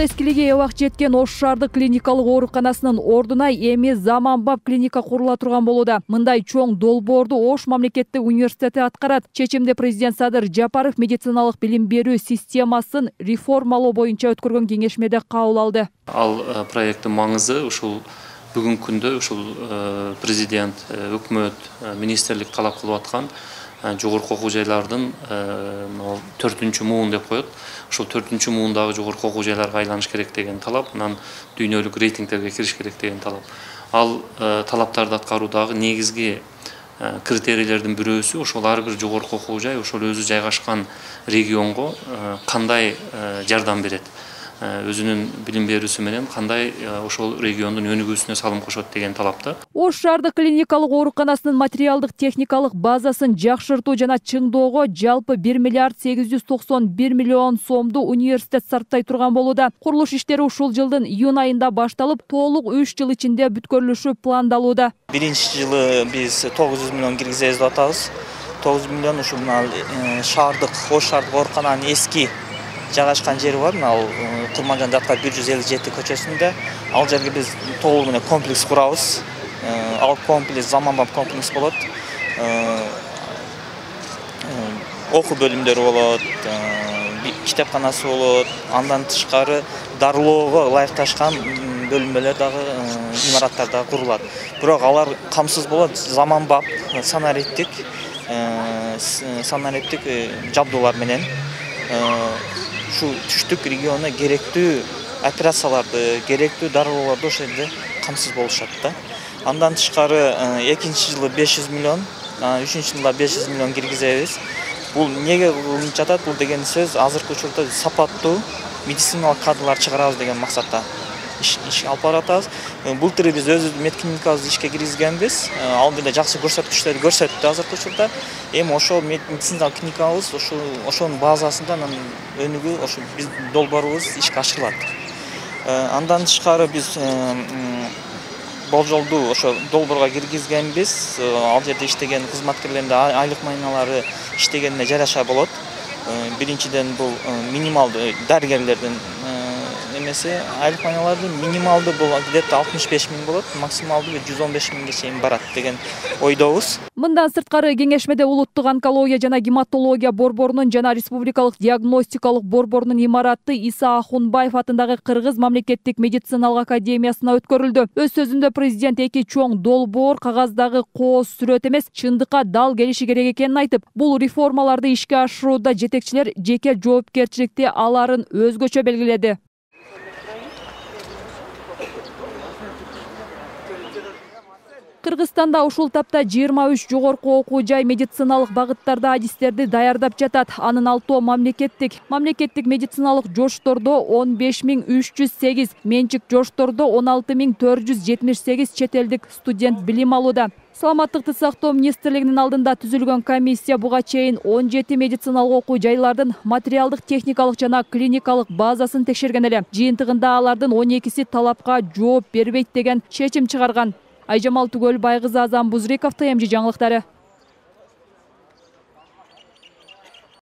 эскилиги эбак жеткен Ош шаардык клиникалык ооруканасынын ордуна эми заманбап клиника курула турган болууда. Мындай чоң долбоорду Ош мамлекеттик университети аткарат. Чечимди президент Садыр Жапаров медициналык билим берүү системасын реформалоо боюнча өткөргөн кеңешмеде кабыл алды. Ал проекттин маңызы ушул бүгүнкү күндө ушул президент, өкмөт, министрлик талап кылып аткан жогорку окуу жайлардын 4-чү муун деп коет. Ушул 4-чү муундагы жогорку окуу жайларга айланыш керек деген талап, анан дүйнөлүк рейтингтерге кириш керек деген талап. Ал талаптарды аткаруудагы негизги критерийлердин бирөөсү ошол ар бир жогорку окуу жай ошол өзү жайгашкан регионго кандай жардам берет, өзүнүн билим берүүсү менен кандай ошол региондун өнүгүүсүнө салым кошот деген талапта. Ош шаардык клиникалык ооруканасынын материалдык техникалык базасын жакшыртуу жана чыңдоого жалпы 1 миллиард 891 миллион сомду университет сарптай турган болууда. Курулуш иштери ушул жылдын июнь айында башталып, толук 3 жыл ичинде бүткөрүлүшү пландалууда. Биринчи жылы биз 900 миллион киргизебиз деп атабыз. 900 миллион ушул шаардык Ош шаардык оорукананын эски жайгашкан жери бар, ал Курманжан Датка 157 көчөсүндө. Ал жерге биз толугу менен комплекс курабыз. Ал комплекс заманбап комплекс болот. Окуу бөлүмдөрү болот, китепканасы болот, андан тышкары дарылоого ылайыкташкан бөлүмөлөр дагы, имараттар дагы курулат. Бирок алар камсыз болот, заманбап санариптик жабдуулар менен şu түштүк регионуна керектүү операцияларды, керектүү дарылоолорду ошол жерде камсыз болушат да. Андан тышкары экинчи жылы 500 миллион, үчүнчү жылда 500 миллион киргизебиз. Бул эмнеге кылынып жатат? Бул деген сөз азыркы учурда сапаттуу медициналык кадрлар чыгарабыз деген максатта иш алып баратабыз. Былтыр биз өзүбүздүн медклиникабызды ишке киргизгенбиз. Ал деле жакшы көрсөткүчтөрдү көрсөттү азыркы учурда. Эми ошол медициналык клиникабыз ошонун базасында өнүгүү ошо биз долбоорубуз ишке ашырылат. Андан тышкары биз болжолду ошо долбоорго киргизгенбиз. Ал жерде иштеген кызматкерлердин айлык майналары иштегенине жараша болот. Биринчиден бул минималдуу дарыгерлердин айлык майналарды минималды болот, где-то 65 миң болот, максималды 115 миңге чейин барат деген ойдобуз. Мындан сырткары кеңешмеде улуттук онкология жана гематология борборунун жана республикалык диагностикалык борборунун имараты Иса Ахунбаев атындагы Кыргыз мамлекеттик медициналык академиясына өткөрүлдү. Өз сөзүндө президент эки чоң долбоор кагаздагы кооз сүрөт эмес, чындыкка дал келиши керек экенин айтып, бул реформаларды ишке ашырууда жетекчилер жеке жоопкерчиликти аларын өзгөчө белгиледи. Кыргызстанда ушул тапта 23 жогорку окуу жай медициналык багыттарда адистерди даярдап жатат. Анын 6 мамлекеттик медициналык жоштордо 15.308, менчик жоштордо 16.478 чет элдик студент билим алууда. Саламаттыкты сактоо министрлигинин алдында түзүлгөн комиссия буга чейин 17 медициналык окуу жайлардын материалдык техникалык жана клиникалык базасын текшерген эле. Жыйынтыгында алардын 12си талапка жооп бербейт деген чечим чыгарган. Айжамал Түгөл, Байгызы Азам Бузриков, ТМЖ жаңылыктары.